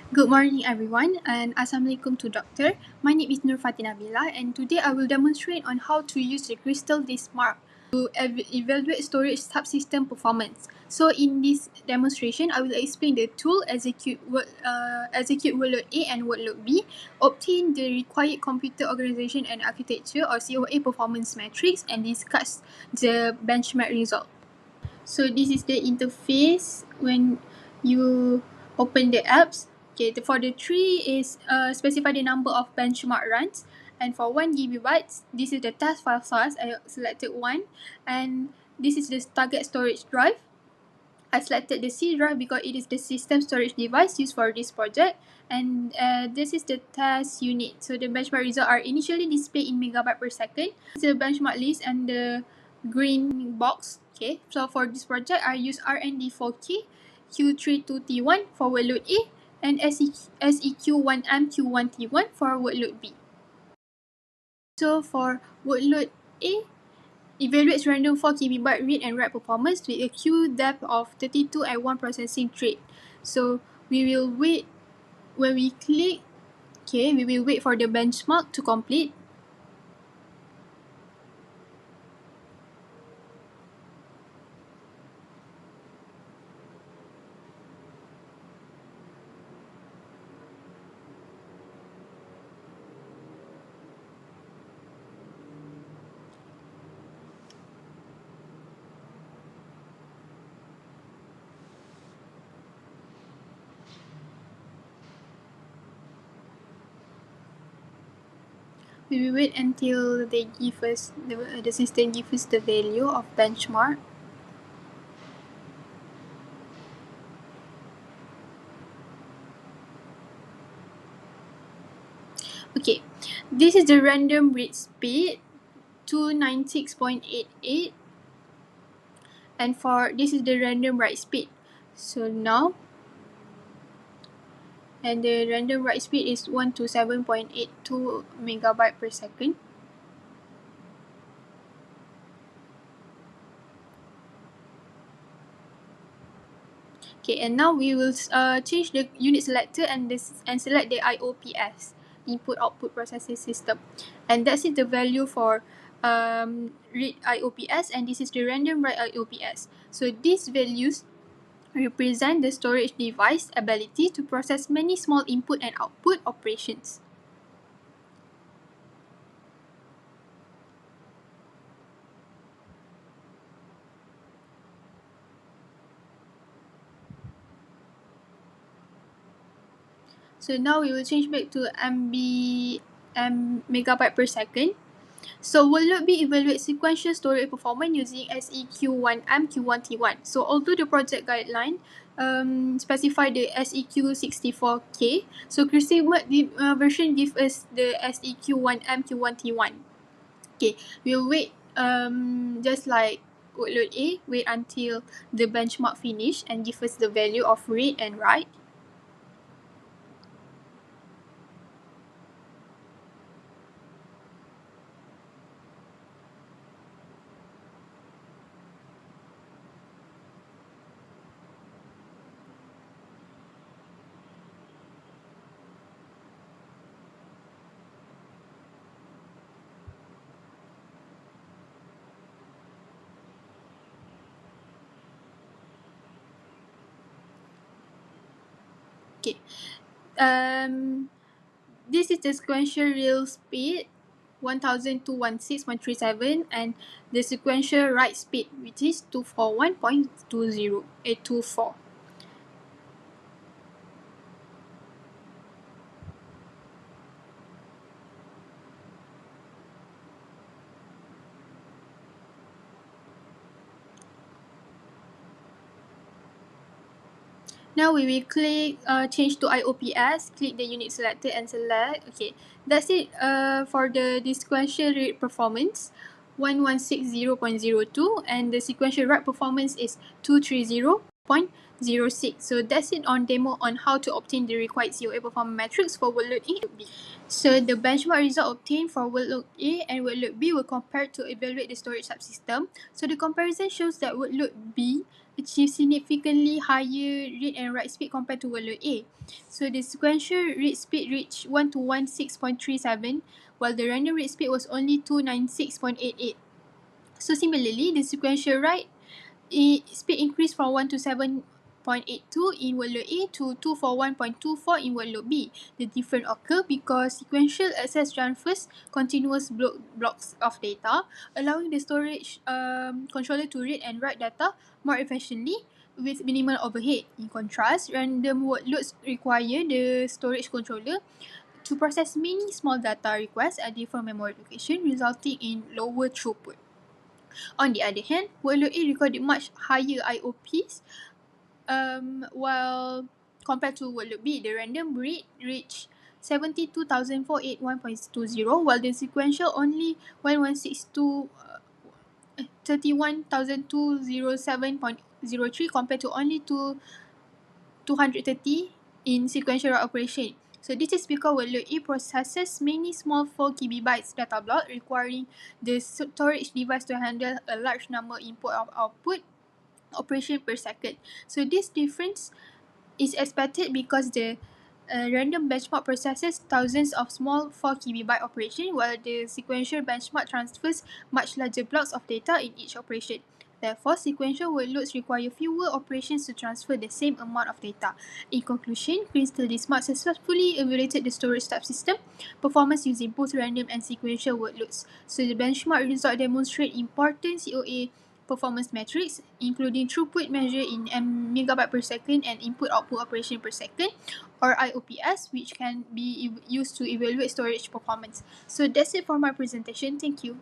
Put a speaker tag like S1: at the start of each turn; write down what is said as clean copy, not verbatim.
S1: Good morning everyone and Assalamualaikum to Doctor. My name is Nur Fatina Bila and today I will demonstrate on how to use the CrystalDiskMark to evaluate storage subsystem performance. So in this demonstration, I will explain the tool, execute workload A and workload B, obtain the required computer organization and architecture or COA performance metrics, and discuss the benchmark result. So this is the interface when you open the apps. Okay, for the tree is specify the number of benchmark runs, and for 1 GB, this is the task file size. I selected 1, and this is the target storage drive. I selected the C drive because it is the system storage device used for this project, and this is the test unit. So the benchmark results are initially displayed in megabyte per second. This is the benchmark list and the green box. Okay, so for this project, I use RND4K, Q32T1 for workload A, and SEQ1M Q1T1 for workload B. So for workload A, evaluates random 4 KB read and write performance with a queue depth of 32 at 1 processing thread. So we will wait when we click, okay, we will wait for the benchmark to complete. We will wait until they give us the system gives us the value of benchmark. Okay, this is the random read speed 296.88, and for this is the random write speed. So now, and the random write speed is 127.82 megabyte per second. Okay, and now we will change the unit selector and select the IOPS, input output processing system, and that's it, the value for read IOPS, and this is the random write IOPS. So these values represent the storage device ability to process many small input and output operations. So now we will change back to megabyte per second. So workload B evaluates sequential storage performance using SEQ1M Q1T1. So although the project guideline specify the SEQ64K, so CrystalDiskMark version gives us the SEQ1M Q1T1. Okay, we'll wait just like workload A, wait until the benchmark finish and give us the value of read and write. Okay. This is the sequential real speed 1002.16.37 and the sequential write speed which is 241.24. Now we will click change to IOPS, click the unit selector and select. Okay, that's it for the sequential read performance 1160.02 and the sequential write performance is 230. CrystalDiskMark 0.06. So that's it on demo on how to obtain the required COA performance metrics for workload A and B. So the benchmark result obtained for workload A and workload B were compared to evaluate the storage subsystem. So the comparison shows that workload B achieved significantly higher read and write speed compared to workload A. So the sequential read speed reached 1 to 16.37, while the random read speed was only 296.88. So similarly, the sequential write speed increased from 1 to 7.82 in workload A to 241.24 in workload B. The difference occur because sequential access transfers continuous blocks of data, allowing the storage controller to read and write data more efficiently with minimal overhead. In contrast, random workloads require the storage controller to process many small data requests at different memory locations, resulting in lower throughput. On the other hand, workload A recorded much higher IOPs, while compared to workload B, the random read reached 72,481.20, while the sequential only 1162 31,207.03 compared to only 230 in sequential operation. So this is because workload A processes many small 4 KB data block requiring the storage device to handle a large number input or output operation per second. So this difference is expected because the random benchmark processes thousands of small 4 KB operation, while the sequential benchmark transfers much larger blocks of data in each operation. Therefore, sequential workloads require fewer operations to transfer the same amount of data. In conclusion, CrystalDiskMark successfully evaluated the storage subsystem performance using both random and sequential workloads. So the benchmark result demonstrate important COA performance metrics, including throughput measured in megabyte per second and input-output operation per second, or IOPS, which can be used to evaluate storage performance. So that's it for my presentation. Thank you.